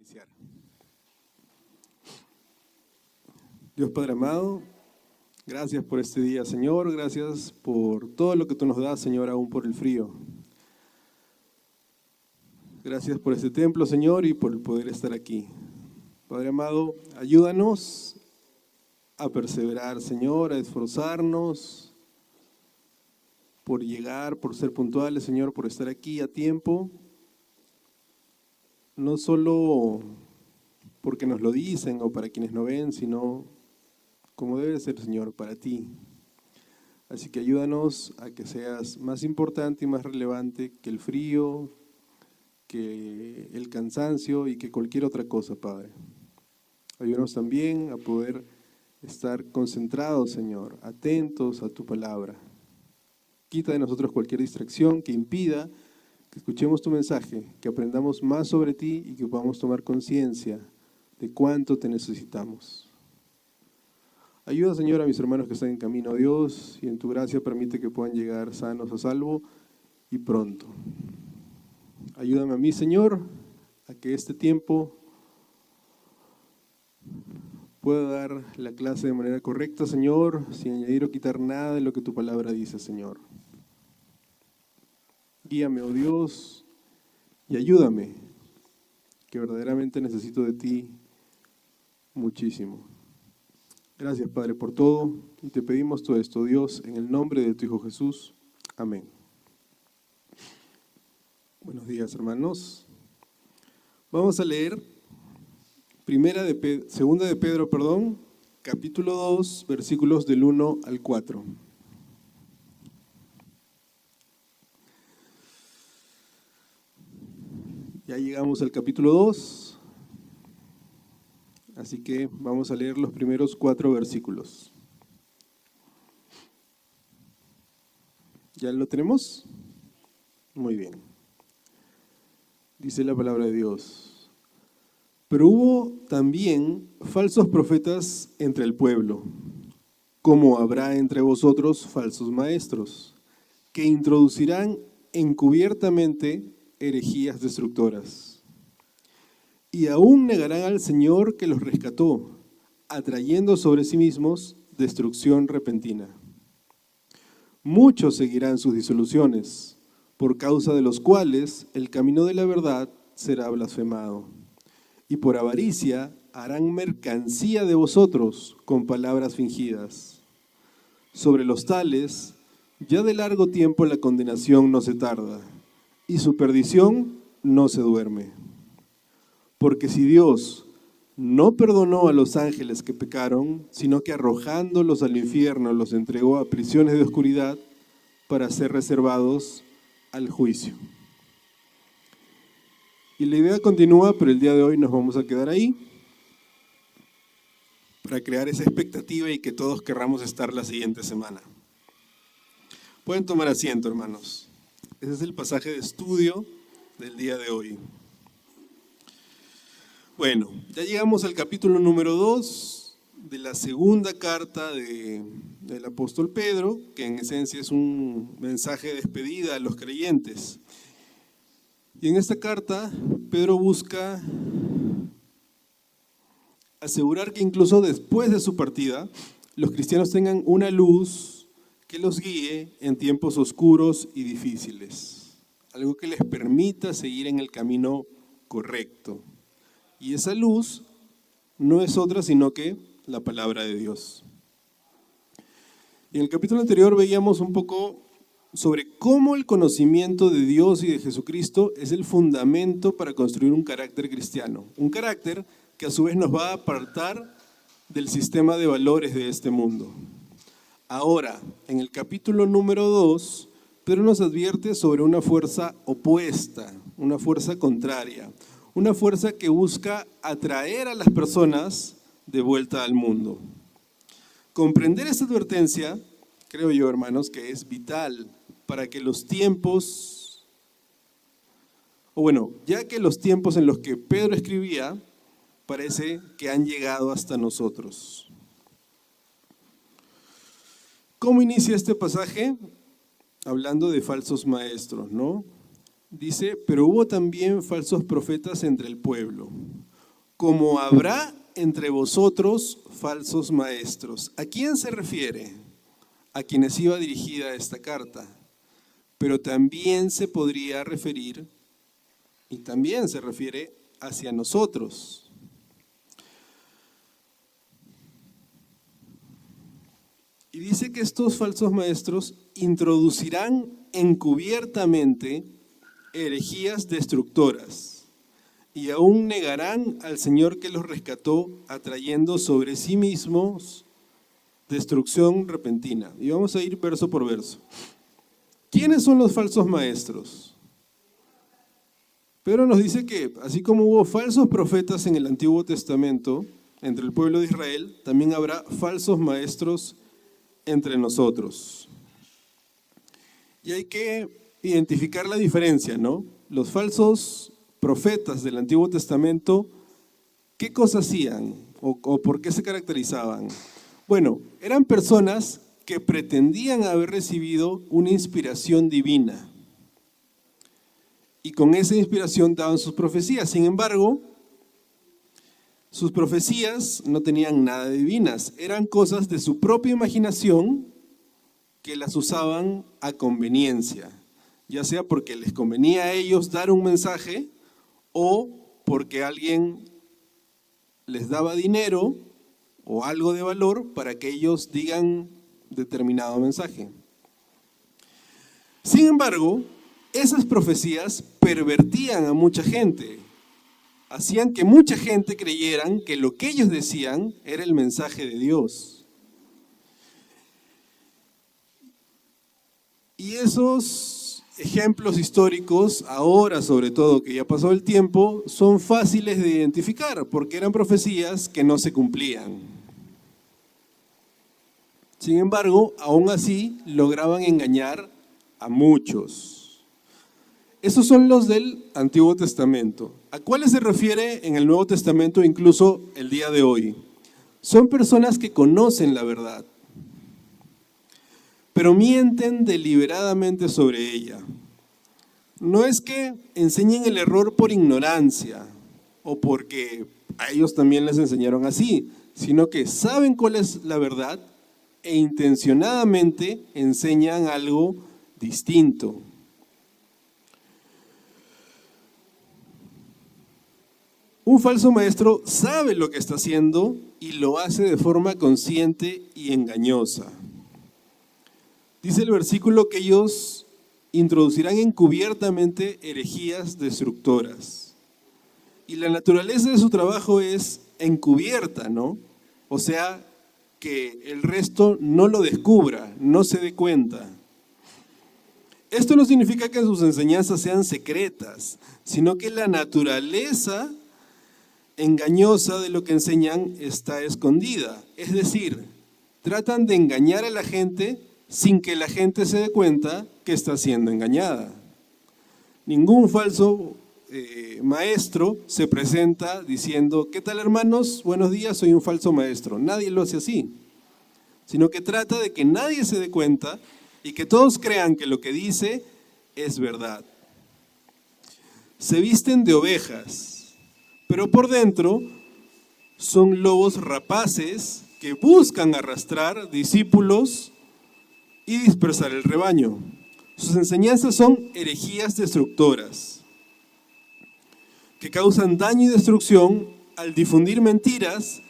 Iniciar. Dios Padre amado, gracias por este día, Señor, gracias por todo lo que tú nos das, Señor, aún por el frío. Gracias por este templo, Señor, y por el poder estar aquí. Padre amado, ayúdanos a perseverar, Señor, a esforzarnos por llegar, por ser puntuales, Señor, por estar aquí a tiempo. No solo porque nos lo dicen o para quienes no ven, sino como debe ser, Señor, para ti. Así que ayúdanos a que seas más importante y más relevante que el frío, que el cansancio y que cualquier otra cosa, Padre. Ayúdanos también a poder estar concentrados, Señor, atentos a tu palabra. Quita de nosotros cualquier distracción que impida que escuchemos tu mensaje, que aprendamos más sobre ti y que podamos tomar conciencia de cuánto te necesitamos. Ayuda, Señor, a mis hermanos que están en camino a Dios y en tu gracia permite que puedan llegar sanos a salvo y pronto. Ayúdame a mí, Señor, a que este tiempo pueda dar la clase de manera correcta, Señor, sin añadir o quitar nada de lo que tu palabra dice, Señor. Guíame, oh Dios, y ayúdame, que verdaderamente necesito de ti muchísimo. Gracias, Padre, por todo, y te pedimos todo esto, Dios, en el nombre de tu Hijo Jesús. Amén. Buenos días, hermanos. Vamos a leer Segunda de Pedro, capítulo 2, versículos del 1 al 4. Ya llegamos al capítulo 2, así que vamos a leer los primeros 4 versículos. ¿Ya lo tenemos? Muy bien. Dice la palabra de Dios: pero hubo también falsos profetas entre el pueblo, como habrá entre vosotros falsos maestros, que introducirán encubiertamente herejías destructoras. Y aún negarán al Señor que los rescató, atrayendo sobre sí mismos destrucción repentina. Muchos seguirán sus disoluciones, por causa de los cuales el camino de la verdad será blasfemado. Y por avaricia harán mercancía de vosotros con palabras fingidas. Sobre los tales, ya de largo tiempo la condenación no se tarda, y su perdición no se duerme. Porque si Dios no perdonó a los ángeles que pecaron, sino que arrojándolos al infierno los entregó a prisiones de oscuridad para ser reservados al juicio. Y la idea continúa, pero el día de hoy nos vamos a quedar ahí para crear esa expectativa y que todos querramos estar la siguiente semana. Pueden tomar asiento, hermanos. Ese es el pasaje de estudio del día de hoy. Bueno, ya llegamos al capítulo número 2 de la segunda carta del apóstol Pedro, que en esencia es un mensaje de despedida a los creyentes. Y en esta carta, Pedro busca asegurar que incluso después de su partida, los cristianos tengan una luz que los guíe en tiempos oscuros y difíciles. Algo que les permita seguir en el camino correcto. Y esa luz no es otra sino que la palabra de Dios. En el capítulo anterior veíamos un poco sobre cómo el conocimiento de Dios y de Jesucristo es el fundamento para construir un carácter cristiano. Un carácter que a su vez nos va a apartar del sistema de valores de este mundo. Ahora, en el capítulo número 2, Pedro nos advierte sobre una fuerza opuesta, una fuerza contraria, una fuerza que busca atraer a las personas de vuelta al mundo. Comprender esta advertencia, creo yo, hermanos, que es vital para que los tiempos, ya que los tiempos en los que Pedro escribía, parece que han llegado hasta nosotros. ¿Cómo inicia este pasaje? Hablando de falsos maestros, ¿no? Dice, pero hubo también falsos profetas entre el pueblo. como habrá entre vosotros falsos maestros. ¿A quién se refiere? A quienes iba dirigida esta carta. Pero también se podría referir, y también se refiere hacia nosotros. Y dice que estos falsos maestros introducirán encubiertamente herejías destructoras y aún negarán al Señor que los rescató, atrayendo sobre sí mismos destrucción repentina. Y vamos a ir verso por verso. ¿Quiénes son los falsos maestros? Pedro nos dice que así como hubo falsos profetas en el Antiguo Testamento, entre el pueblo de Israel, también habrá falsos maestros entre nosotros. Y hay que identificar la diferencia, ¿no? Los falsos profetas del Antiguo Testamento, ¿qué cosas hacían o por qué se caracterizaban? Bueno, eran personas que pretendían haber recibido una inspiración divina. Y con esa inspiración daban sus profecías. Sin embargo, sus profecías no tenían nada de divinas. Eran cosas de su propia imaginación que las usaban a conveniencia. Ya sea porque les convenía a ellos dar un mensaje o porque alguien les daba dinero o algo de valor para que ellos digan determinado mensaje. Sin embargo, esas profecías pervertían a mucha gente, hacían que mucha gente creyeran que lo que ellos decían era el mensaje de Dios. Y esos ejemplos históricos, ahora sobre todo que ya pasó el tiempo, son fáciles de identificar porque eran profecías que no se cumplían. Sin embargo, aún así lograban engañar a muchos. Esos son los del Antiguo Testamento. ¿A cuáles se refiere en el Nuevo Testamento incluso el día de hoy? Son personas que conocen la verdad, pero mienten deliberadamente sobre ella. No es que enseñen el error por ignorancia o porque a ellos también les enseñaron así, sino que saben cuál es la verdad e intencionadamente enseñan algo distinto. Un falso maestro sabe lo que está haciendo y lo hace de forma consciente y engañosa. Dice el versículo que ellos introducirán encubiertamente herejías destructoras. Y la naturaleza de su trabajo es encubierta, ¿no? O sea, que el resto no lo descubra, no se dé cuenta. Esto no significa que sus enseñanzas sean secretas, sino que la naturaleza engañosa de lo que enseñan está escondida. Es decir, tratan de engañar a la gente sin que la gente se dé cuenta que está siendo engañada. Ningún falso maestro se presenta diciendo: ¿qué tal, hermanos? Buenos días, soy un falso maestro. Nadie lo hace así, sino que trata de que nadie se dé cuenta y que todos crean que lo que dice es verdad. Se visten de ovejas, pero por dentro son lobos rapaces que buscan arrastrar discípulos y dispersar el rebaño. Sus enseñanzas son herejías destructoras que causan daño y destrucción al difundir mentiras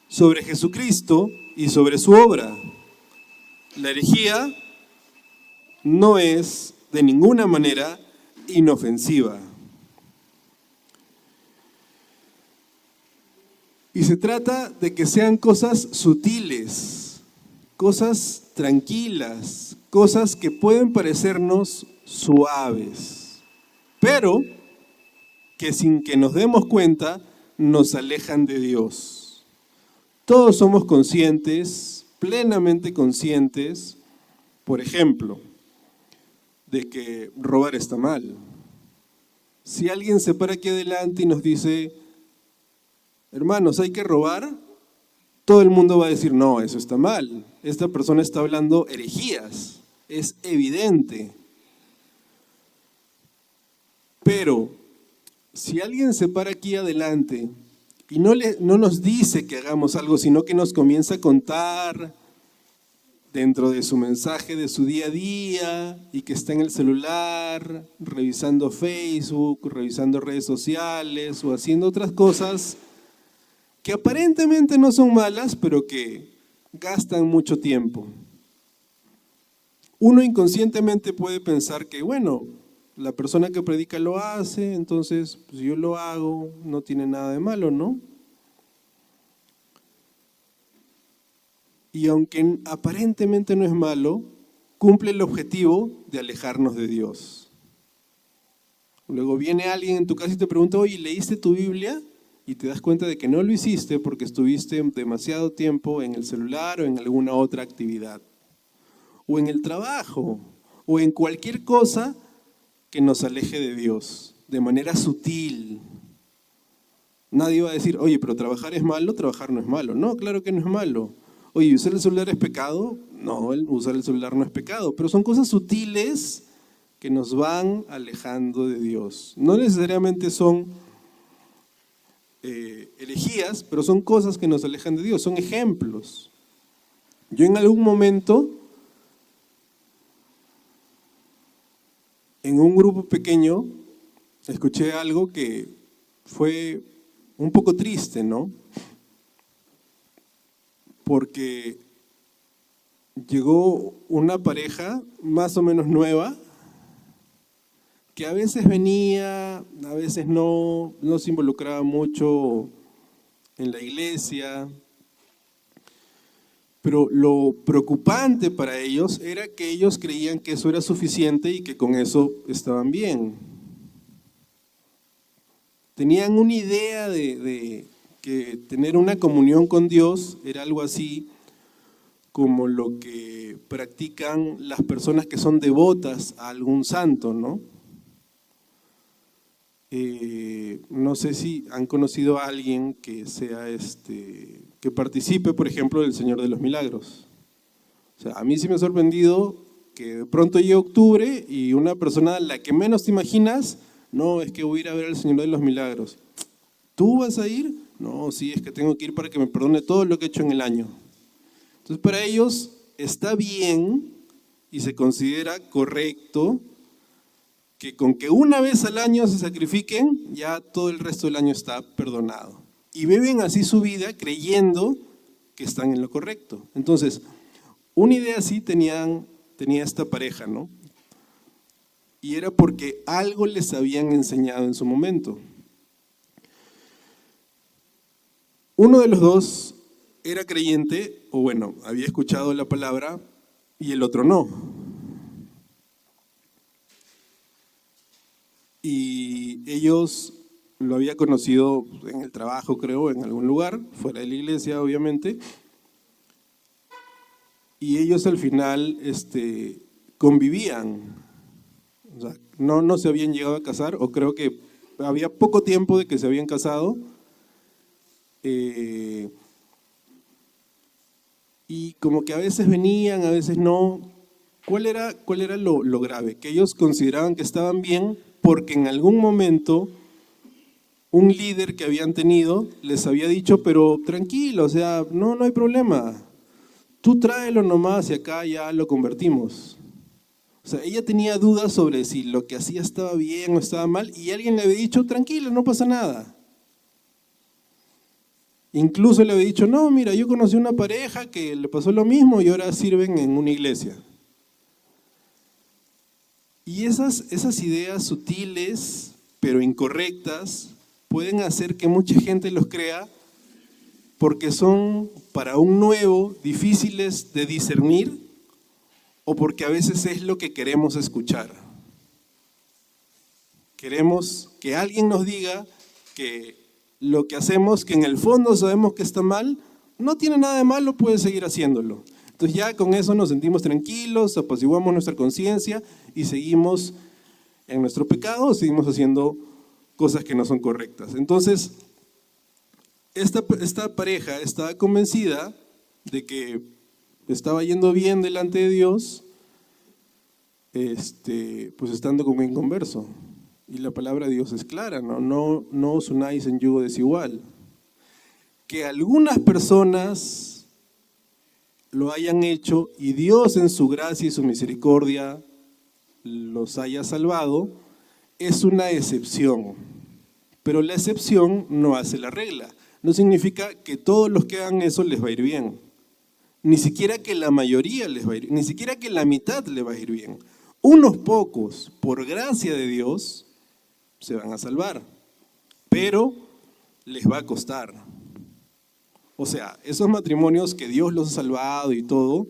sobre Jesucristo y sobre su obra. La herejía no es de ninguna manera inofensiva. Y se trata de que sean cosas sutiles, cosas tranquilas, cosas que pueden parecernos suaves, pero que sin que nos demos cuenta nos alejan de Dios. Todos somos conscientes, plenamente conscientes, por ejemplo, de que robar está mal. Si alguien se para aquí adelante y nos dice: hermanos, hay que robar, todo el mundo va a decir: no, eso está mal. Esta persona está hablando herejías, es evidente. Pero si alguien se para aquí adelante Y no nos dice que hagamos algo, sino que nos comienza a contar dentro de su mensaje de su día a día y que está en el celular, revisando Facebook, revisando redes sociales o haciendo otras cosas que aparentemente no son malas, pero que gastan mucho tiempo. Uno inconscientemente puede pensar que, bueno, la persona que predica lo hace, entonces pues yo lo hago, no tiene nada de malo, ¿no? Y aunque aparentemente no es malo, cumple el objetivo de alejarnos de Dios. Luego viene alguien en tu casa y te pregunta, oye, ¿leíste tu Biblia? Y te das cuenta de que no lo hiciste porque estuviste demasiado tiempo en el celular o en alguna otra actividad. O en el trabajo, o en cualquier cosa que nos aleje de Dios, de manera sutil. Nadie va a decir, oye, pero trabajar es malo, trabajar no es malo. No, claro que no es malo. Oye, ¿usar el celular es pecado? No, usar el celular no es pecado, pero son cosas sutiles que nos van alejando de Dios. No necesariamente son herejías, pero son cosas que nos alejan de Dios, son ejemplos. Yo en algún momento, en un grupo pequeño, escuché algo que fue un poco triste, ¿no? Porque llegó una pareja más o menos nueva, que a veces venía, a veces no se involucraba mucho en la iglesia, pero lo preocupante para ellos era que ellos creían que eso era suficiente y que con eso estaban bien. Tenían una idea de que tener una comunión con Dios era algo así como lo que practican las personas que son devotas a algún santo, ¿no? No sé si han conocido a alguien que sea que participe, por ejemplo, del Señor de los Milagros. O sea, a mí sí me ha sorprendido que de pronto llegue octubre y una persona a la que menos te imaginas, no, es que voy a ir a ver al Señor de los Milagros. ¿Tú vas a ir? No, sí, es que tengo que ir para que me perdone todo lo que he hecho en el año. Entonces, para ellos está bien y se considera correcto que con que una vez al año se sacrifiquen, ya todo el resto del año está perdonado. Y viven así su vida creyendo que están en lo correcto. Entonces, una idea así tenía esta pareja, ¿no? Y era porque algo les habían enseñado en su momento. Uno de los dos era creyente, o bueno, había escuchado la palabra, y el otro no. Y ellos lo había conocido en el trabajo, creo, en algún lugar, fuera de la iglesia, obviamente. Y ellos al final convivían. O sea, no se habían llegado a casar, o creo que había poco tiempo de que se habían casado. Y como que a veces venían, a veces no. ¿Cuál era lo grave? Que ellos consideraban que estaban bien porque en algún momento un líder que habían tenido les había dicho, pero tranquilo, o sea, no hay problema. Tú tráelo nomás y acá ya lo convertimos. O sea, ella tenía dudas sobre si lo que hacía estaba bien o estaba mal y alguien le había dicho, tranquilo, no pasa nada. Incluso le había dicho, no, mira, yo conocí una pareja que le pasó lo mismo y ahora sirven en una iglesia. Y esas ideas sutiles, pero incorrectas, pueden hacer que mucha gente los crea porque son para un nuevo difíciles de discernir o porque a veces es lo que queremos escuchar. Queremos que alguien nos diga que lo que hacemos, que en el fondo sabemos que está mal, no tiene nada de malo, puede seguir haciéndolo. Entonces ya con eso nos sentimos tranquilos, apaciguamos nuestra conciencia y seguimos en nuestro pecado, seguimos haciendo cosas que no son correctas. Entonces, esta pareja estaba convencida de que estaba yendo bien delante de Dios, pues estando con un inconverso. Y la palabra de Dios es clara, no os unáis en yugo desigual. que algunas personas lo hayan hecho y Dios en su gracia y su misericordia los haya salvado, es una excepción. Pero la excepción no hace la regla. No significa que todos los que hagan eso les va a ir bien. Ni siquiera que la mayoría les va a ir, ni siquiera que la mitad les va a ir bien. Unos pocos, por gracia de Dios, se van a salvar, pero les va a costar. O sea, esos matrimonios que Dios los ha salvado y todo,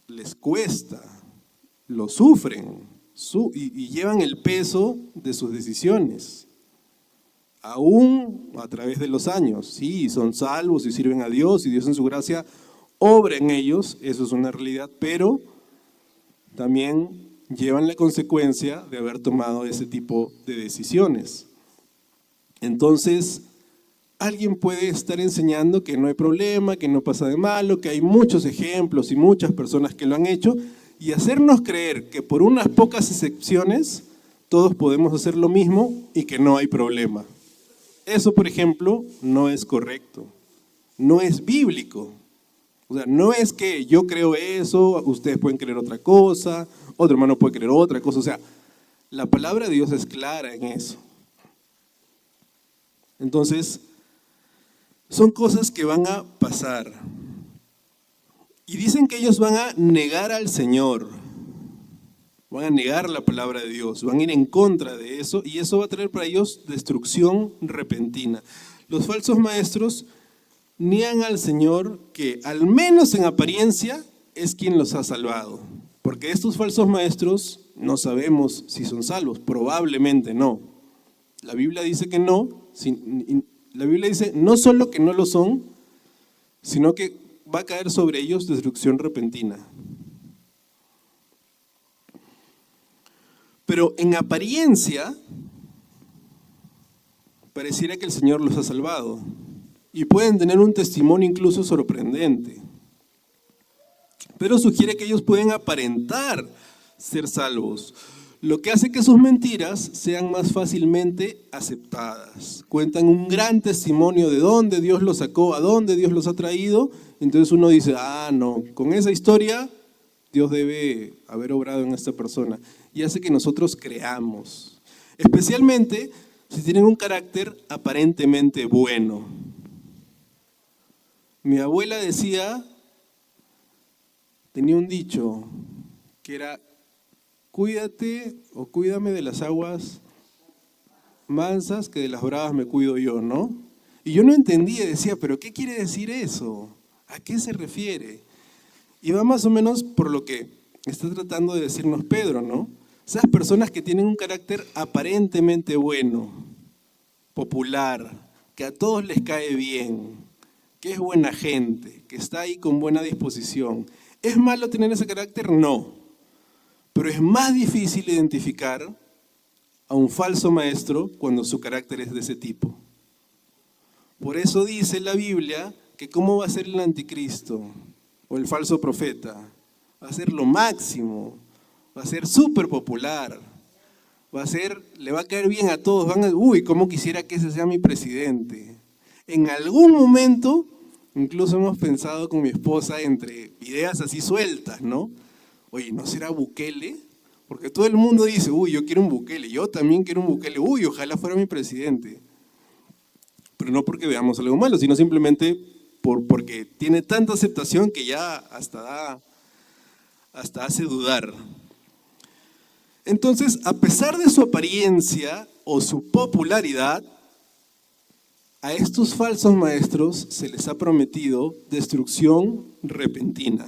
les cuesta, lo sufren y llevan el peso de sus decisiones. Aún a través de los años, sí, son salvos y sirven a Dios y Dios en su gracia obra en ellos, eso es una realidad, pero también llevan la consecuencia de haber tomado ese tipo de decisiones. Entonces, alguien puede estar enseñando que no hay problema, que no pasa de malo, que hay muchos ejemplos y muchas personas que lo han hecho y hacernos creer que por unas pocas excepciones todos podemos hacer lo mismo y que no hay problema. Eso, por ejemplo, no es correcto, no es bíblico. O sea, no es que yo creo eso, ustedes pueden creer otra cosa, otro hermano puede creer otra cosa. O sea, la palabra de Dios es clara en eso. Entonces, son cosas que van a pasar. Y dicen que ellos van a negar al Señor, van a negar la palabra de Dios, van a ir en contra de eso y eso va a traer para ellos destrucción repentina. Los falsos maestros niegan al Señor que al menos en apariencia es quien los ha salvado. Porque estos falsos maestros no sabemos si son salvos, probablemente no. La Biblia dice que no, la Biblia dice no solo que no lo son, sino que va a caer sobre ellos destrucción repentina. Pero en apariencia pareciera que el Señor los ha salvado. Y pueden tener un testimonio incluso sorprendente. Pero sugiere que ellos pueden aparentar ser salvos, lo que hace que sus mentiras sean más fácilmente aceptadas. Cuentan un gran testimonio de dónde Dios los sacó, a dónde Dios los ha traído. Entonces uno dice, no, con esa historia Dios debe haber obrado en esta persona. Y hace que nosotros creamos, especialmente si tienen un carácter aparentemente bueno. Mi abuela tenía un dicho que era, cuídate o cuídame de las aguas mansas, que de las bravas me cuido yo, ¿no? Y yo no entendía, decía, ¿pero qué quiere decir eso? ¿A qué se refiere? Y va más o menos por lo que está tratando de decirnos Pedro, ¿no? Esas personas que tienen un carácter aparentemente bueno, popular, que a todos les cae bien, que es buena gente, que está ahí con buena disposición. ¿Es malo tener ese carácter? No. Pero es más difícil identificar a un falso maestro cuando su carácter es de ese tipo. Por eso dice la Biblia que cómo va a ser el anticristo o el falso profeta. Va a ser lo máximo, va a ser súper popular, le va a caer bien a todos. Cómo quisiera que ese sea mi presidente. En algún momento, incluso hemos pensado con mi esposa entre ideas así sueltas, ¿no? Oye, ¿no será Bukele? Porque todo el mundo dice, yo quiero un Bukele, yo también quiero un Bukele, ojalá fuera mi presidente. Pero no porque veamos algo malo, sino simplemente porque tiene tanta aceptación que ya hasta hace dudar. Entonces, a pesar de su apariencia o su popularidad, a estos falsos maestros se les ha prometido destrucción repentina.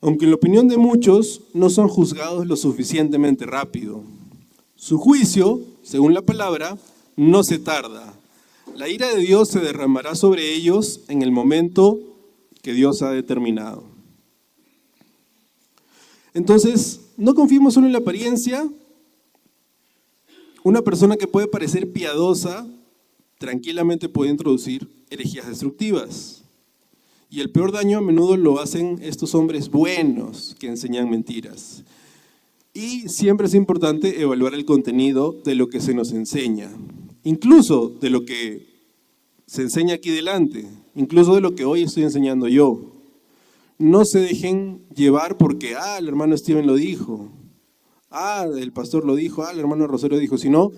Aunque en la opinión de muchos no son juzgados lo suficientemente rápido. Su juicio, según la palabra, no se tarda. La ira de Dios se derramará sobre ellos en el momento que Dios ha determinado. Entonces, no confiemos solo en la apariencia. Una persona que puede parecer piadosa tranquilamente puede introducir herejías destructivas. Y el peor daño a menudo lo hacen estos hombres buenos que enseñan mentiras. Y siempre es importante evaluar el contenido de lo que se nos enseña, incluso de lo que se enseña aquí delante, incluso de lo que hoy estoy enseñando yo. No se dejen llevar porque, el hermano Steven lo dijo, el pastor lo dijo, el hermano Rosario dijo, sino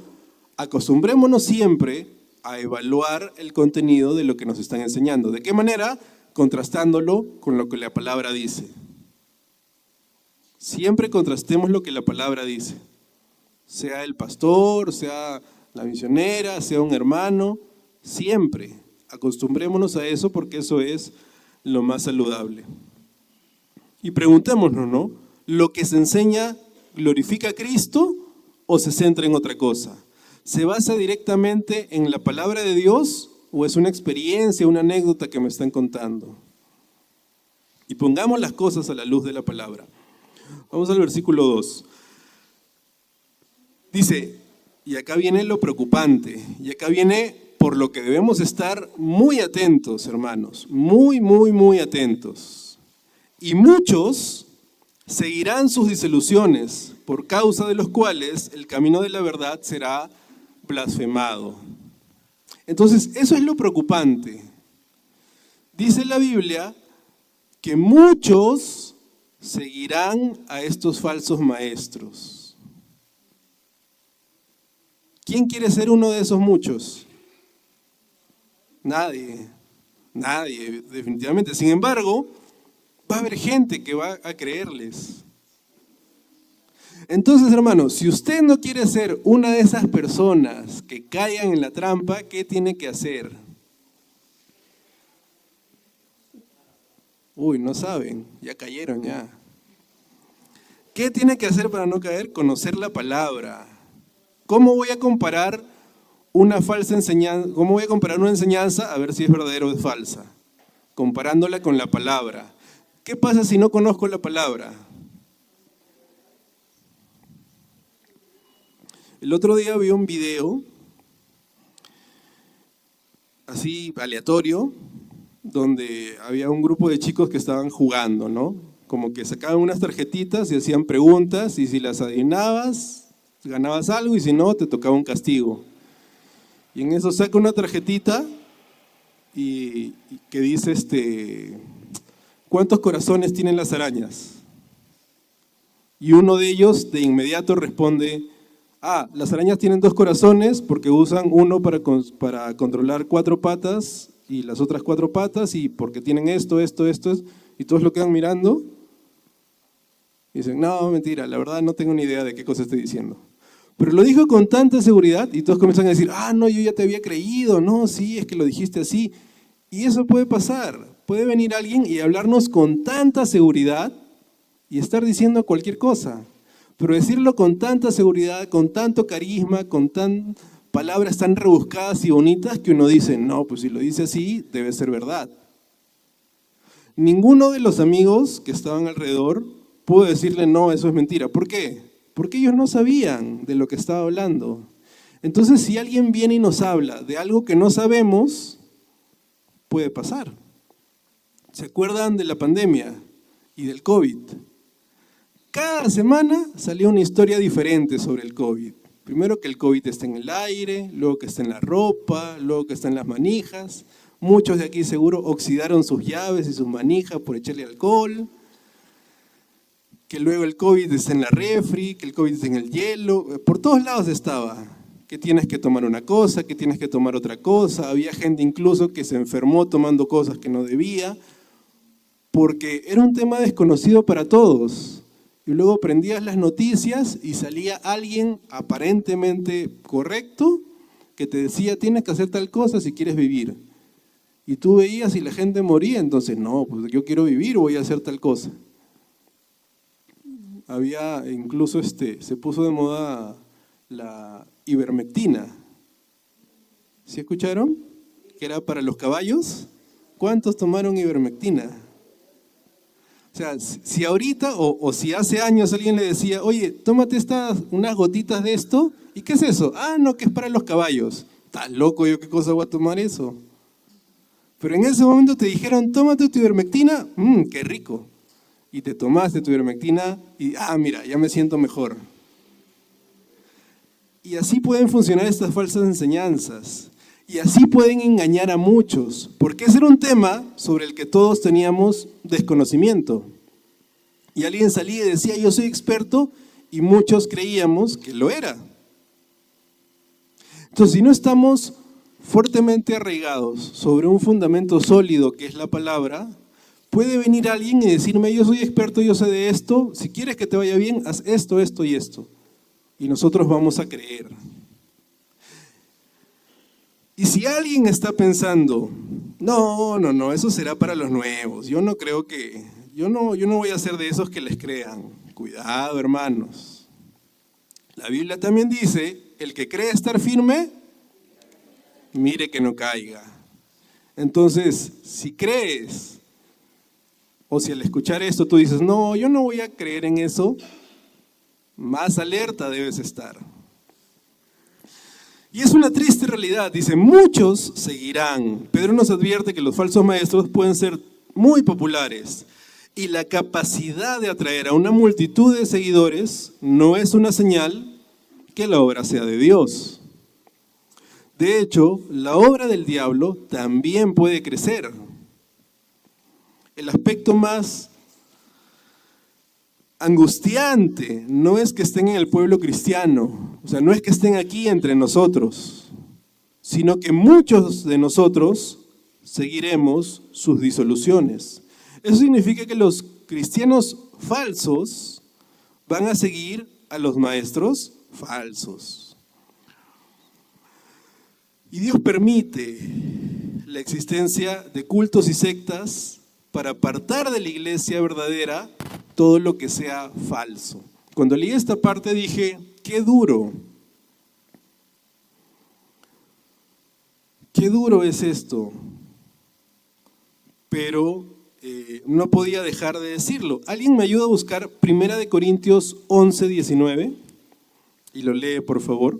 acostumbrémonos siempre a evaluar el contenido de lo que nos están enseñando. ¿De qué manera? Contrastándolo con lo que la palabra dice. Siempre contrastemos lo que la palabra dice. Sea el pastor, sea la misionera, sea un hermano, siempre acostumbrémonos a eso porque eso es lo más saludable. Y preguntémonos, ¿no? ¿Lo que se enseña glorifica a Cristo o se centra en otra cosa? ¿Se basa directamente en la palabra de Dios o es una experiencia, una anécdota que me están contando? Y pongamos las cosas a la luz de la palabra. Vamos al versículo 2. Dice, y acá viene lo preocupante, y acá viene por lo que debemos estar muy atentos, hermanos, muy, muy, muy atentos. Y muchos seguirán sus disoluciones, por causa de los cuales el camino de la verdad será blasfemado. Entonces, eso es lo preocupante. Dice la Biblia que muchos seguirán a estos falsos maestros. ¿Quién quiere ser uno de esos muchos? Nadie, definitivamente. Sin embargo, va a haber gente que va a creerles. Entonces, hermanos, si usted no quiere ser una de esas personas que caigan en la trampa, ¿qué tiene que hacer? No saben, ya cayeron ya. ¿Qué tiene que hacer para no caer? Conocer la palabra. ¿Cómo voy a comparar una falsa enseñanza? ¿Cómo voy a comparar una enseñanza a ver si es verdadera o es falsa? Comparándola con la palabra. ¿Qué pasa si no conozco la palabra? El otro día vi un video, así aleatorio, donde había un grupo de chicos que estaban jugando, ¿no? Como que sacaban unas tarjetitas y hacían preguntas, y si las adivinabas, ganabas algo, y si no, te tocaba un castigo. Y en eso saca una tarjetita y que dice, ¿cuántos corazones tienen las arañas? Y uno de ellos de inmediato responde, las arañas tienen 2 corazones porque usan uno para controlar 4 patas y las otras 4 patas, y porque tienen esto, y todos lo quedan mirando y dicen, no, mentira, la verdad no tengo ni idea de qué cosa estoy diciendo. Pero lo dijo con tanta seguridad y todos comienzan a decir, no, yo ya te había creído, no, sí, es que lo dijiste así. Y eso puede pasar, puede venir alguien y hablarnos con tanta seguridad y estar diciendo cualquier cosa. Pero decirlo con tanta seguridad, con tanto carisma, con palabras tan rebuscadas y bonitas que uno dice, no, pues si lo dice así, debe ser verdad. Ninguno de los amigos que estaban alrededor pudo decirle, no, eso es mentira. ¿Por qué? Porque ellos no sabían de lo que estaba hablando. Entonces, si alguien viene y nos habla de algo que no sabemos, puede pasar. ¿Se acuerdan de la pandemia y del COVID? Cada semana salía una historia diferente sobre el COVID. Primero que el COVID está en el aire, luego que está en la ropa, luego que está en las manijas. Muchos de aquí seguro oxidaron sus llaves y sus manijas por echarle alcohol. Que luego el COVID está en la refri, que el COVID está en el hielo. Por todos lados estaba. Que tienes que tomar una cosa, que tienes que tomar otra cosa. Había gente incluso que se enfermó tomando cosas que no debía, porque era un tema desconocido para todos. Y luego prendías las noticias y salía alguien aparentemente correcto que te decía, tienes que hacer tal cosa si quieres vivir. Y tú veías y la gente moría, entonces no, pues yo quiero vivir, voy a hacer tal cosa. Había incluso, se puso de moda la ivermectina. ¿Sí escucharon? Que era para los caballos. ¿Cuántos tomaron ivermectina? O sea, si ahorita o si hace años alguien le decía, oye, tómate unas gotitas de esto, ¿y qué es eso? No, que es para los caballos. ¿Estás loco? ¿Yo qué cosa voy a tomar eso? Pero en ese momento te dijeron, tómate tu ivermectina, qué rico. Y te tomaste tu ivermectina y, mira, ya me siento mejor. Y así pueden funcionar estas falsas enseñanzas. Y así pueden engañar a muchos, porque ese era un tema sobre el que todos teníamos desconocimiento. Y alguien salía y decía, yo soy experto, y muchos creíamos que lo era. Entonces, si no estamos fuertemente arraigados sobre un fundamento sólido que es la palabra, puede venir alguien y decirme, yo soy experto, yo sé de esto, si quieres que te vaya bien, haz esto, esto y esto. Y nosotros vamos a creer. Y si alguien está pensando, no, eso será para los nuevos, yo no creo que, yo no voy a ser de esos que les crean. Cuidado, hermanos. La Biblia también dice, el que cree estar firme, mire que no caiga. Entonces, si crees, o si al escuchar esto tú dices, no, yo no voy a creer en eso, más alerta debes estar. Y es una triste realidad, dice, muchos seguirán. Pedro nos advierte que los falsos maestros pueden ser muy populares y la capacidad de atraer a una multitud de seguidores no es una señal que la obra sea de Dios. De hecho, la obra del diablo también puede crecer. El aspecto más angustiante no es que estén en el pueblo cristiano, o sea, no es que estén aquí entre nosotros, sino que muchos de nosotros seguiremos sus disoluciones. Eso significa que los cristianos falsos van a seguir a los maestros falsos. Y Dios permite la existencia de cultos y sectas para apartar de la iglesia verdadera todo lo que sea falso. Cuando leí esta parte dije, qué duro es esto, pero no podía dejar de decirlo. ¿Alguien me ayuda a buscar 1 Corintios 11, 19? Y lo lee, por favor.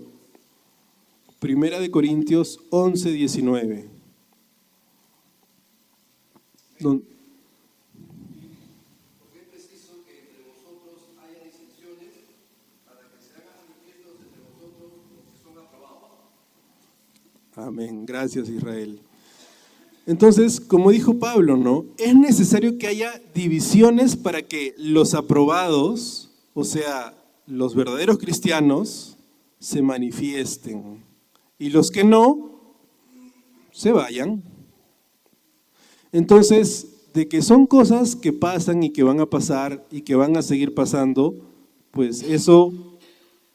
1 Corintios 11, 19. Amén. Gracias, Israel. Entonces, como dijo Pablo, ¿no? Es necesario que haya divisiones para que los aprobados, o sea, los verdaderos cristianos, se manifiesten. Y los que no, se vayan. Entonces, de que son cosas que pasan y que van a pasar y que van a seguir pasando, pues eso,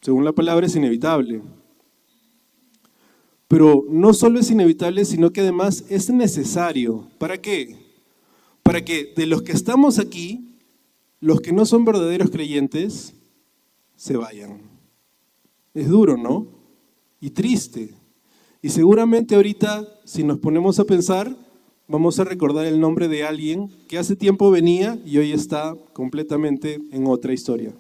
según la palabra, es inevitable. Pero no solo es inevitable, sino que además es necesario. ¿Para qué? Para que de los que estamos aquí, los que no son verdaderos creyentes, se vayan. Es duro, ¿no? Y triste. Y seguramente ahorita, si nos ponemos a pensar, vamos a recordar el nombre de alguien que hace tiempo venía y hoy está completamente en otra historia.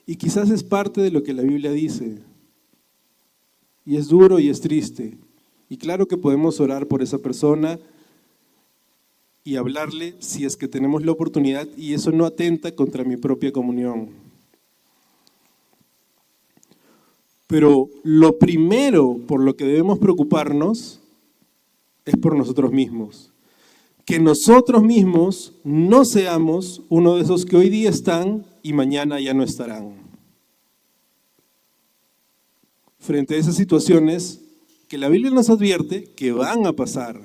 Y quizás es parte de lo que la Biblia dice. Y es duro y es triste. Y claro que podemos orar por esa persona y hablarle si es que tenemos la oportunidad y eso no atenta contra mi propia comunión. Pero lo primero por lo que debemos preocuparnos es por nosotros mismos. Que nosotros mismos no seamos uno de esos que hoy día están y mañana ya no estarán. Frente a esas situaciones que la Biblia nos advierte que van a pasar.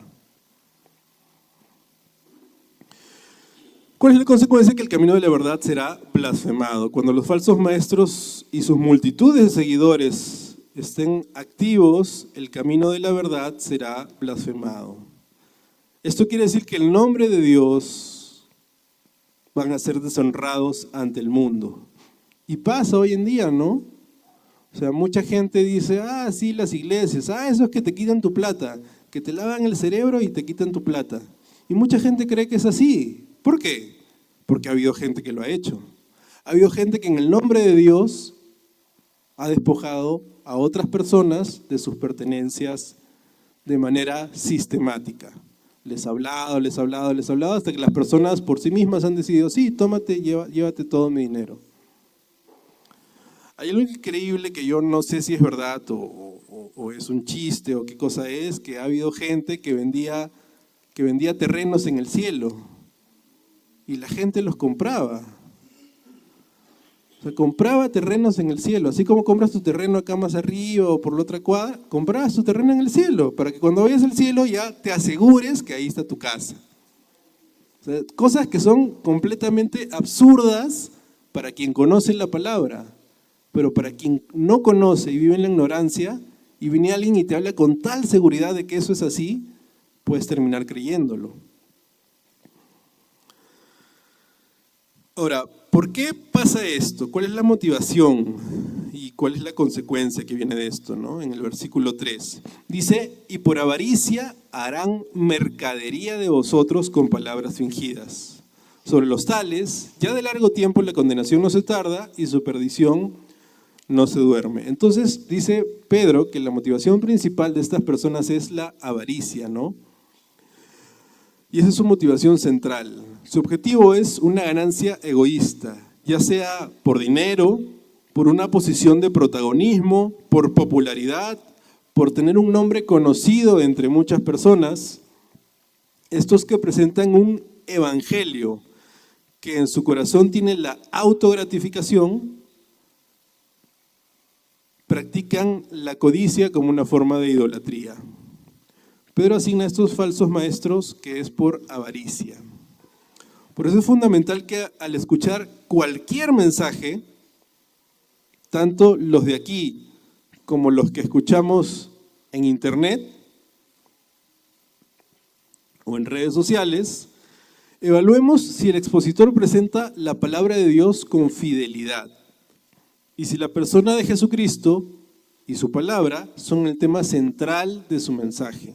¿Cuál es la consecuencia? Que el camino de la verdad será blasfemado. Cuando los falsos maestros y sus multitudes de seguidores estén activos, el camino de la verdad será blasfemado. Esto quiere decir que el nombre de Dios van a ser deshonrados ante el mundo. Y pasa hoy en día, ¿no? O sea, mucha gente dice, sí, las iglesias, eso es que te quitan tu plata, que te lavan el cerebro y te quitan tu plata. Y mucha gente cree que es así. ¿Por qué? Porque ha habido gente que lo ha hecho. Ha habido gente que en el nombre de Dios ha despojado a otras personas de sus pertenencias de manera sistemática. Les ha hablado, hasta que las personas por sí mismas han decidido, sí, tómate, llévate todo mi dinero. Hay algo increíble que yo no sé si es verdad o es un chiste o qué cosa es, que ha habido gente que vendía terrenos en el cielo y la gente los compraba. O sea, compraba terrenos en el cielo, así como compras tu terreno acá más arriba o por la otra cuadra, comprabas tu terreno en el cielo, para que cuando vayas al cielo ya te asegures que ahí está tu casa. O sea, cosas que son completamente absurdas para quien conoce la palabra, pero para quien no conoce y vive en la ignorancia, y viene alguien y te habla con tal seguridad de que eso es así, puedes terminar creyéndolo. Ahora, ¿por qué pasa esto? ¿Cuál es la motivación y cuál es la consecuencia que viene de esto, ¿no? En el versículo 3 dice: y por avaricia harán mercadería de vosotros con palabras fingidas. Sobre los tales, ya de largo tiempo la condenación no se tarda y su perdición no se duerme. Entonces dice Pedro que la motivación principal de estas personas es la avaricia, ¿no? Y esa es su motivación central. Su objetivo es una ganancia egoísta, ya sea por dinero, por una posición de protagonismo, por popularidad, por tener un nombre conocido entre muchas personas. Estos que presentan un evangelio que en su corazón tiene la autogratificación, practican la codicia como una forma de idolatría. Pedro asigna a estos falsos maestros que es por avaricia. Por eso es fundamental que al escuchar cualquier mensaje, tanto los de aquí como los que escuchamos en internet o en redes sociales, evaluemos si el expositor presenta la palabra de Dios con fidelidad y si la persona de Jesucristo y su palabra son el tema central de su mensaje.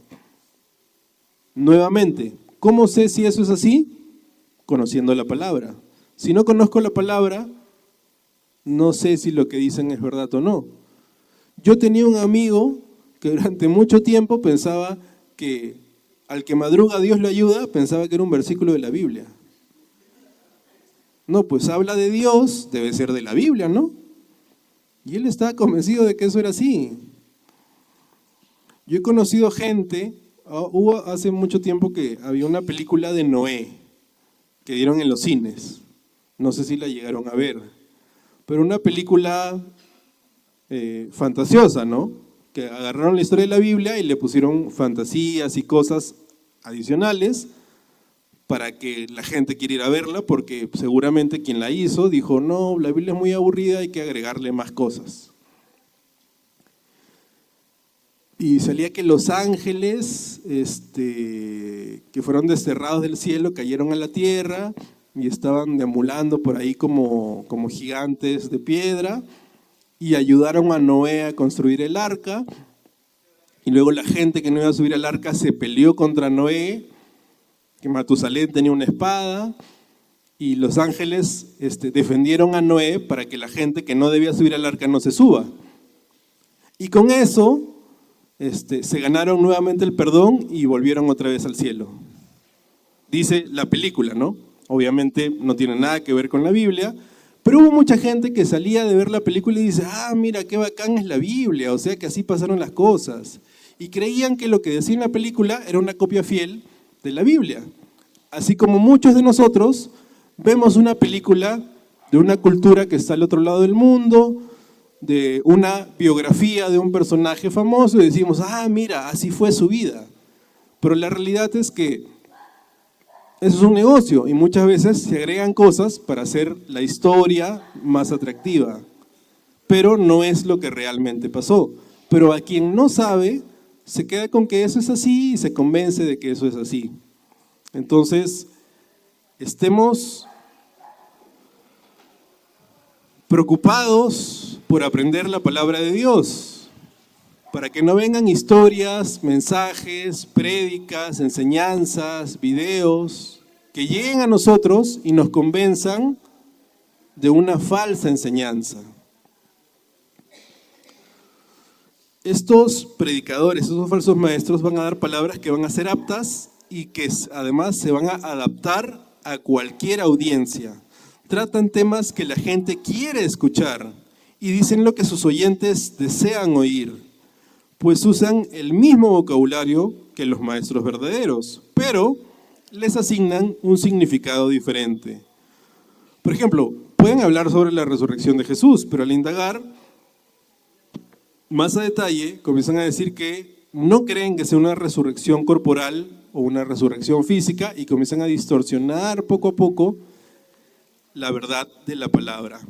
Nuevamente, ¿cómo sé si eso es así? Conociendo la palabra. Si no conozco la palabra, no sé si lo que dicen es verdad o no. Yo tenía un amigo que durante mucho tiempo pensaba que al que madruga Dios lo ayuda, pensaba que era un versículo de la Biblia. No, pues habla de Dios, debe ser de la Biblia, ¿no? Y él estaba convencido de que eso era así. Yo he conocido gente, hubo hace mucho tiempo que había una película de Noé que dieron en los cines. No sé si la llegaron a ver, pero una película fantasiosa, ¿no? Que agarraron la historia de la Biblia y le pusieron fantasías y cosas adicionales para que la gente quiera ir a verla, porque seguramente quien la hizo dijo, no, la Biblia es muy aburrida, hay que agregarle más cosas. Y salía que los ángeles que fueron desterrados del cielo cayeron a la tierra y estaban deambulando por ahí como gigantes de piedra y ayudaron a Noé a construir el arca. Y luego la gente que no iba a subir al arca se peleó contra Noé, que Matusalén tenía una espada, y los ángeles defendieron a Noé para que la gente que no debía subir al arca no se suba. Y con eso se ganaron nuevamente el perdón y volvieron otra vez al cielo. Dice la película, ¿no? Obviamente no tiene nada que ver con la Biblia, pero hubo mucha gente que salía de ver la película y dice, mira qué bacán es la Biblia, o sea que así pasaron las cosas. Y creían que lo que decía en la película era una copia fiel de la Biblia. Así como muchos de nosotros vemos una película de una cultura que está al otro lado del mundo, de una biografía de un personaje famoso y decimos, mira, así fue su vida. Pero la realidad es que eso es un negocio y muchas veces se agregan cosas para hacer la historia más atractiva, pero no es lo que realmente pasó. Pero a quien no sabe, se queda con que eso es así y se convence de que eso es así. Entonces, estemos preocupados por aprender la palabra de Dios, para que no vengan historias, mensajes, prédicas, enseñanzas, videos, que lleguen a nosotros y nos convenzan de una falsa enseñanza. Estos predicadores, estos falsos maestros van a dar palabras que van a ser aptas y que además se van a adaptar a cualquier audiencia. Tratan temas que la gente quiere escuchar y dicen lo que sus oyentes desean oír, pues usan el mismo vocabulario que los maestros verdaderos, pero les asignan un significado diferente. Por ejemplo, pueden hablar sobre la resurrección de Jesús, pero al indagar más a detalle, comienzan a decir que no creen que sea una resurrección corporal o una resurrección física y comienzan a distorsionar poco a poco la verdad de la palabra.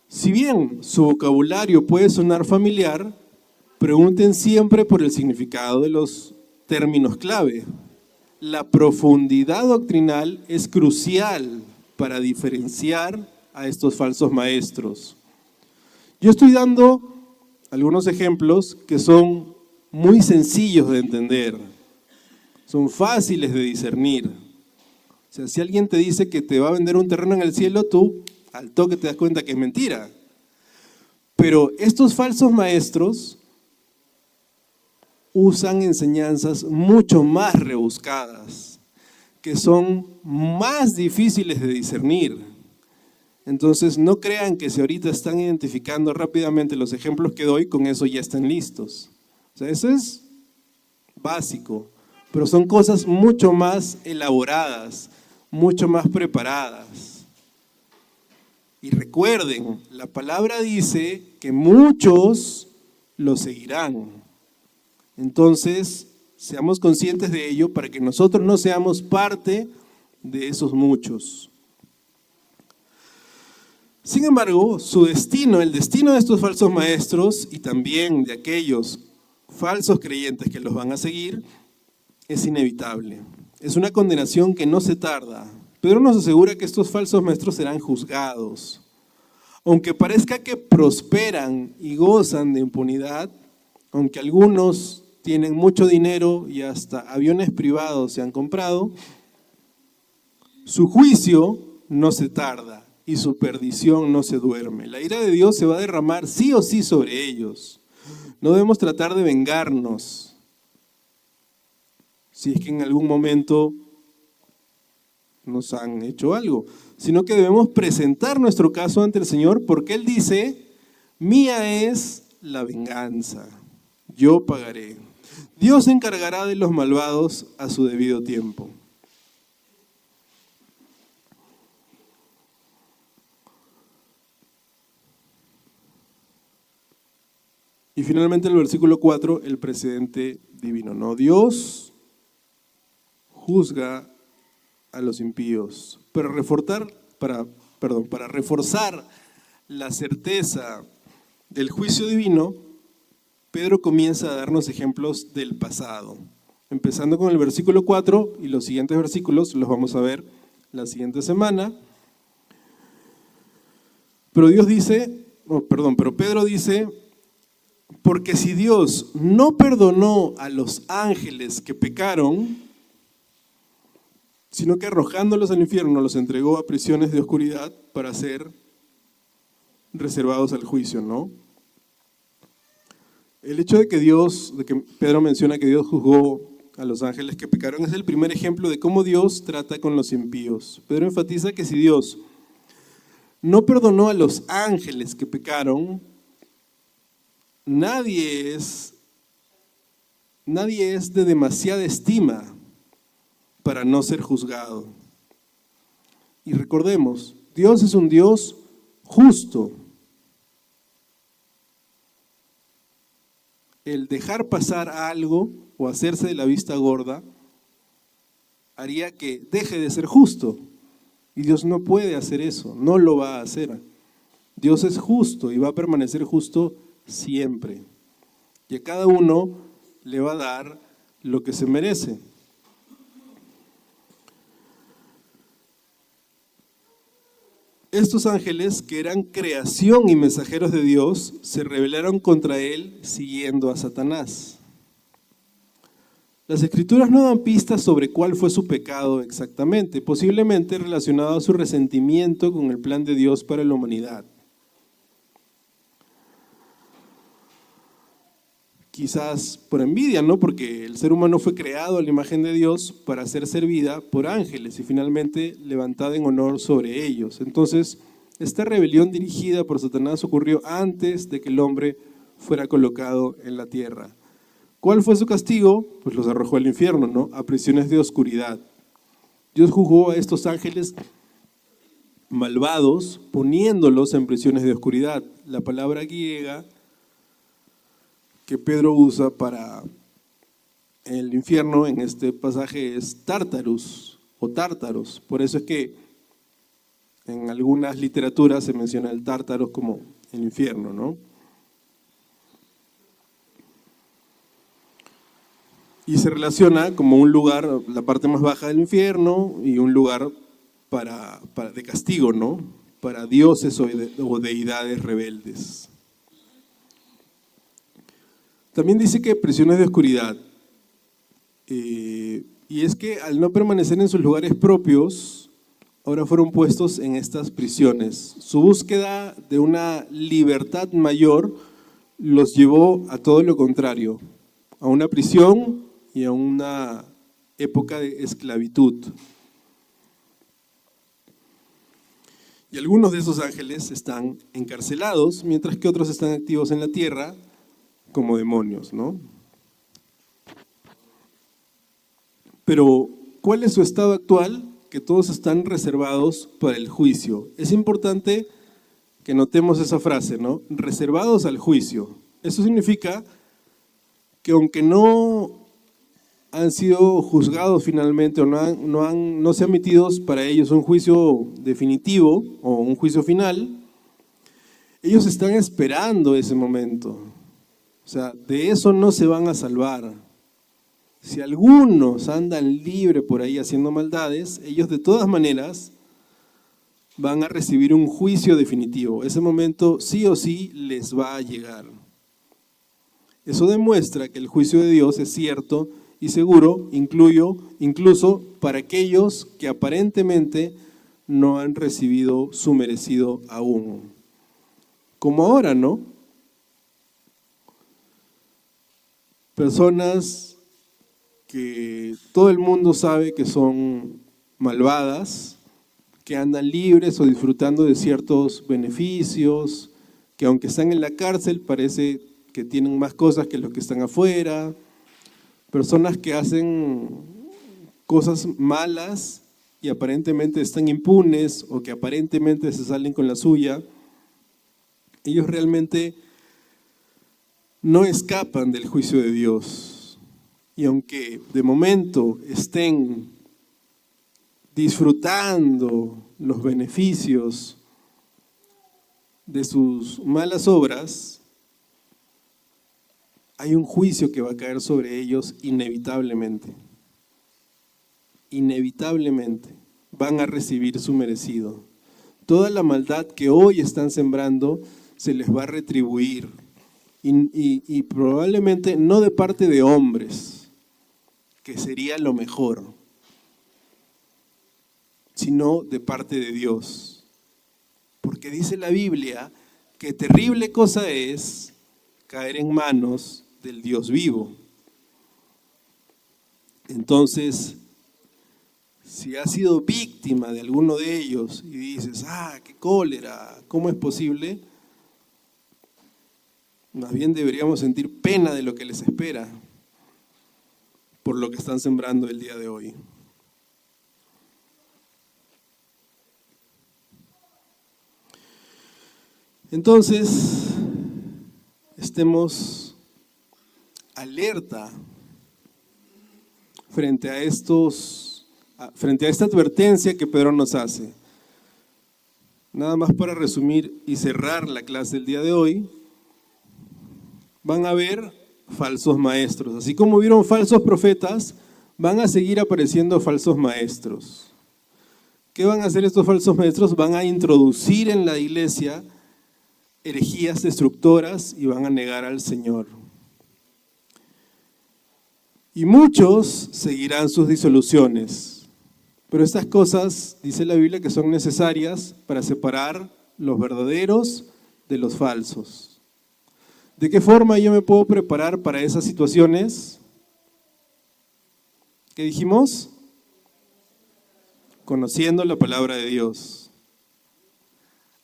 Si bien su vocabulario puede sonar familiar, pregunten siempre por el significado de los términos clave. La profundidad doctrinal es crucial para diferenciar a estos falsos maestros. Yo estoy dando algunos ejemplos que son muy sencillos de entender, son fáciles de discernir. O sea, si alguien te dice que te va a vender un terreno en el cielo, tú al toque te das cuenta que es mentira. Pero estos falsos maestros usan enseñanzas mucho más rebuscadas, que son más difíciles de discernir. Entonces, no crean que si ahorita están identificando rápidamente los ejemplos que doy, con eso ya están listos. O sea, eso es básico, pero son cosas mucho más elaboradas, mucho más preparadas. Y recuerden, la palabra dice que muchos lo seguirán. Entonces, seamos conscientes de ello para que nosotros no seamos parte de esos muchos. Sin embargo, su destino, el destino de estos falsos maestros y también de aquellos falsos creyentes que los van a seguir, es inevitable. Es una condenación que no se tarda. Pedro nos asegura que estos falsos maestros serán juzgados. Aunque parezca que prosperan y gozan de impunidad, aunque algunos tienen mucho dinero y hasta aviones privados se han comprado, su juicio no se tarda y su perdición no se duerme. La ira de Dios se va a derramar sí o sí sobre ellos. No debemos tratar de vengarnos si es que en algún momento nos han hecho algo, sino que debemos presentar nuestro caso ante el Señor porque Él dice, mía es la venganza, yo pagaré. Dios se encargará de los malvados a su debido tiempo. Y finalmente el versículo 4, el precedente divino. No, Dios juzga a los impíos, para reforzar la certeza del juicio divino, Pedro comienza a darnos ejemplos del pasado, empezando con el versículo 4 y los siguientes versículos los vamos a ver la siguiente semana. Pero Pedro dice, porque si Dios no perdonó a los ángeles que pecaron, sino que arrojándolos al infierno los entregó a prisiones de oscuridad para ser reservados al juicio, ¿no? El hecho de que Pedro menciona que Dios juzgó a los ángeles que pecaron es el primer ejemplo de cómo Dios trata con los impíos. Pedro enfatiza que si Dios no perdonó a los ángeles que pecaron, nadie es de demasiada estima para no ser juzgado. Y recordemos, Dios es un Dios justo. El dejar pasar algo o hacerse de la vista gorda haría que deje de ser justo. Y Dios no puede hacer eso, no lo va a hacer. Dios es justo y va a permanecer justo siempre. Y a cada uno le va a dar lo que se merece. Estos ángeles, que eran creación y mensajeros de Dios, se rebelaron contra él siguiendo a Satanás. Las Escrituras no dan pistas sobre cuál fue su pecado exactamente, posiblemente relacionado a su resentimiento con el plan de Dios para la humanidad. Quizás por envidia, ¿no? Porque el ser humano fue creado a la imagen de Dios para ser servida por ángeles y finalmente levantada en honor sobre ellos. Entonces, Esta rebelión dirigida por Satanás ocurrió antes de que el hombre fuera colocado en la tierra. ¿Cuál fue su castigo? Pues los arrojó al infierno, ¿no? A prisiones de oscuridad. Dios juzgó a estos ángeles malvados poniéndolos en prisiones de oscuridad. La palabra griega que Pedro usa para el infierno en este pasaje es tártarus o tártaros. Por eso es que en algunas literaturas se menciona el tártaros como el infierno, ¿no? Y se relaciona como un lugar, la parte más baja del infierno, y un lugar de castigo, ¿no? Para dioses o deidades rebeldes. También dice que prisiones de oscuridad. Y es que al no permanecer en sus lugares propios, ahora fueron puestos en estas prisiones. Su búsqueda de una libertad mayor los llevó a todo lo contrario, a una prisión y a una época de esclavitud. Y algunos de esos ángeles están encarcelados, mientras que otros están activos en la tierra como demonios, ¿no? Pero, ¿cuál es su estado actual? Que todos están reservados para el juicio. Es importante que notemos esa frase, ¿no? Reservados al juicio. Eso significa que aunque no han sido juzgados finalmente o no se ha emitido para ellos un juicio definitivo o un juicio final, ellos están esperando ese momento. O sea, de eso no se van a salvar. Si algunos andan libre por ahí haciendo maldades, ellos de todas maneras van a recibir un juicio definitivo. Ese momento sí o sí les va a llegar. Eso demuestra que el juicio de Dios es cierto y seguro, incluso para aquellos que aparentemente no han recibido su merecido aún. Como ahora, ¿no? Personas que todo el mundo sabe que son malvadas, que andan libres o disfrutando de ciertos beneficios, que aunque están en la cárcel parece que tienen más cosas que los que están afuera, personas que hacen cosas malas y aparentemente están impunes o que aparentemente se salen con la suya. Ellos realmente no escapan del juicio de Dios. Y aunque de momento estén disfrutando los beneficios de sus malas obras, hay un juicio que va a caer sobre ellos inevitablemente. Inevitablemente van a recibir su merecido. Toda la maldad que hoy están sembrando se les va a retribuir. Y probablemente no de parte de hombres, que sería lo mejor, sino de parte de Dios. Porque dice la Biblia que terrible cosa es caer en manos del Dios vivo. Entonces, si has sido víctima de alguno de ellos y dices, qué cólera, ¿cómo es posible? Más bien deberíamos sentir pena de lo que les espera por lo que están sembrando el día de hoy. Entonces, estemos alerta frente a esta advertencia que Pedro nos hace. Nada más para resumir y cerrar la clase del día de hoy, van a haber falsos maestros. Así como hubieron falsos profetas, van a seguir apareciendo falsos maestros. ¿Qué van a hacer estos falsos maestros? Van a introducir en la iglesia herejías destructoras y van a negar al Señor. Y muchos seguirán sus disoluciones. Pero estas cosas, dice la Biblia, que son necesarias para separar los verdaderos de los falsos. ¿De qué forma yo me puedo preparar para esas situaciones? ¿Qué dijimos? Conociendo la palabra de Dios.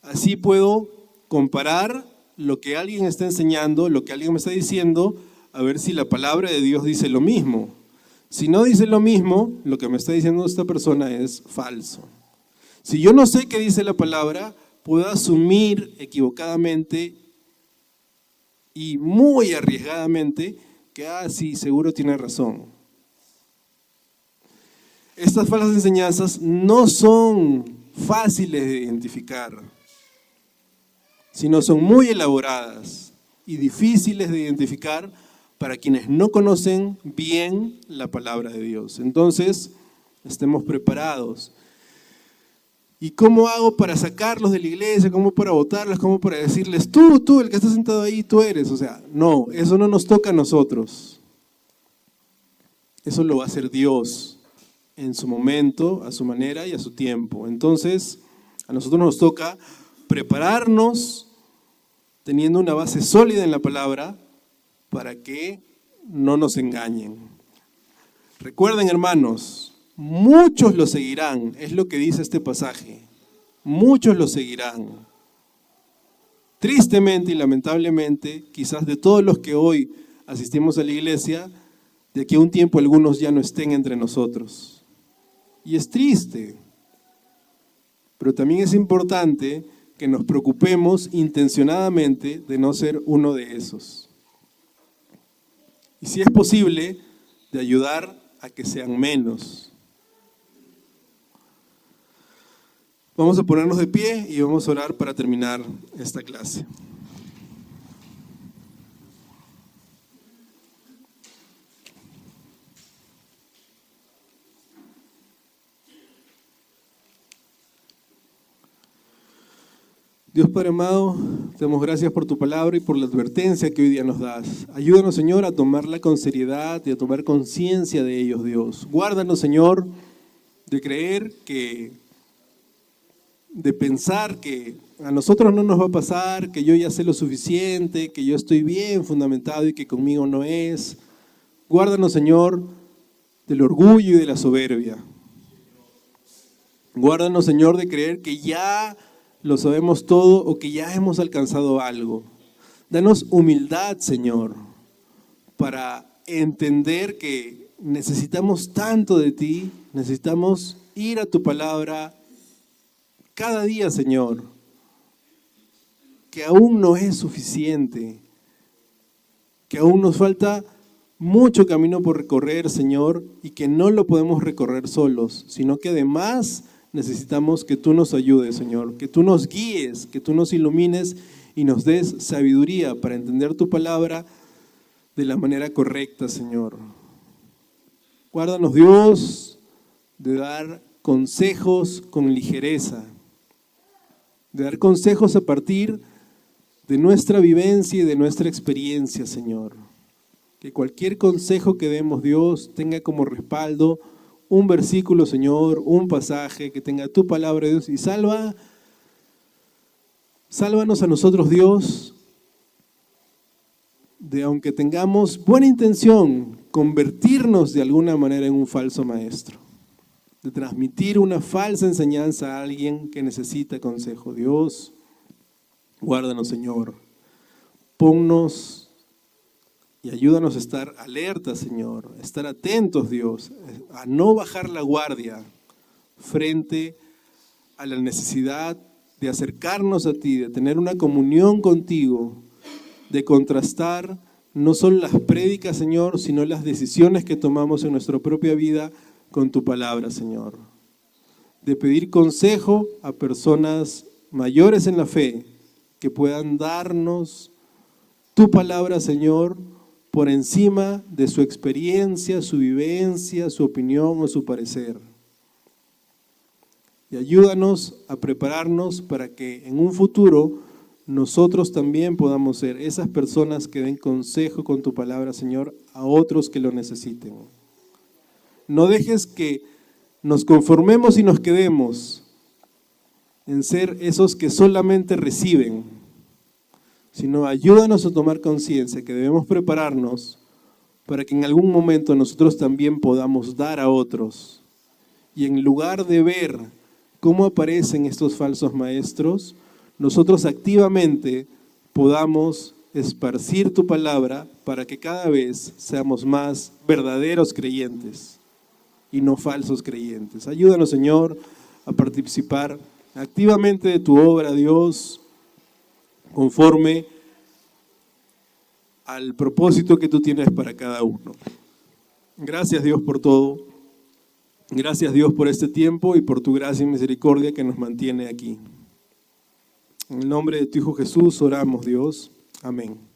Así puedo comparar lo que alguien está enseñando, lo que alguien me está diciendo, a ver si la palabra de Dios dice lo mismo. Si no dice lo mismo, lo que me está diciendo esta persona es falso. Si yo no sé qué dice la palabra, puedo asumir equivocadamente y muy arriesgadamente que, sí, seguro tiene razón. Estas falsas enseñanzas no son fáciles de identificar, sino son muy elaboradas y difíciles de identificar para quienes no conocen bien la palabra de Dios. Entonces, estemos preparados. ¿Y cómo hago para sacarlos de la iglesia? ¿Cómo para botarlos? ¿Cómo para decirles, tú, el que está sentado ahí, tú eres? O sea, no, eso no nos toca a nosotros. Eso lo va a hacer Dios en su momento, a su manera y a su tiempo. Entonces, a nosotros nos toca prepararnos teniendo una base sólida en la palabra para que no nos engañen. Recuerden, hermanos, muchos lo seguirán, es lo que dice este pasaje. Muchos lo seguirán. Tristemente y lamentablemente, quizás de todos los que hoy asistimos a la iglesia, de aquí a un tiempo algunos ya no estén entre nosotros. Y es triste, pero también es importante que nos preocupemos intencionadamente de no ser uno de esos. Y si es posible, de ayudar a que sean menos. Vamos a ponernos de pie y vamos a orar para terminar esta clase. Dios Padre amado, te damos gracias por tu palabra y por la advertencia que hoy día nos das. Ayúdanos, Señor, a tomarla con seriedad y a tomar conciencia de ellos, Dios. Guárdanos, Señor, de creer de pensar que a nosotros no nos va a pasar, que yo ya sé lo suficiente, que yo estoy bien fundamentado y que conmigo no es. Guárdanos, Señor, del orgullo y de la soberbia. Guárdanos, Señor, de creer que ya lo sabemos todo o que ya hemos alcanzado algo. Danos humildad, Señor, para entender que necesitamos tanto de ti, necesitamos ir a tu palabra cada día, Señor, que aún no es suficiente, que aún nos falta mucho camino por recorrer, Señor, y que no lo podemos recorrer solos, sino que además necesitamos que tú nos ayudes, Señor, que tú nos guíes, que tú nos ilumines y nos des sabiduría para entender tu palabra de la manera correcta, Señor. Guárdanos, Dios, de dar consejos con ligereza, de dar consejos a partir de nuestra vivencia y de nuestra experiencia, Señor. Que cualquier consejo que demos, Dios, tenga como respaldo un versículo, Señor, un pasaje, que tenga tu palabra, Dios, y sálvanos a nosotros, Dios, de aunque tengamos buena intención, convertirnos de alguna manera en un falso maestro, de transmitir una falsa enseñanza a alguien que necesita consejo. Dios, guárdanos, Señor, ponnos y ayúdanos a estar alertas, Señor, a estar atentos, Dios, a no bajar la guardia frente a la necesidad de acercarnos a ti, de tener una comunión contigo, de contrastar no solo las prédicas, Señor, sino las decisiones que tomamos en nuestra propia vida con tu palabra, Señor. De pedir consejo a personas mayores en la fe que puedan darnos tu palabra, Señor, por encima de su experiencia, su vivencia, su opinión o su parecer. Y ayúdanos a prepararnos para que en un futuro nosotros también podamos ser esas personas que den consejo con tu palabra, Señor, a otros que lo necesiten. No dejes que nos conformemos y nos quedemos en ser esos que solamente reciben, sino ayúdanos a tomar conciencia que debemos prepararnos para que en algún momento nosotros también podamos dar a otros. Y en lugar de ver cómo aparecen estos falsos maestros, nosotros activamente podamos esparcir tu palabra para que cada vez seamos más verdaderos creyentes y no falsos creyentes. Ayúdanos, Señor, a participar activamente de tu obra, Dios, conforme al propósito que tú tienes para cada uno. Gracias, Dios, por todo. Gracias, Dios, por este tiempo y por tu gracia y misericordia que nos mantiene aquí. En el nombre de tu Hijo Jesús oramos, Dios. Amén.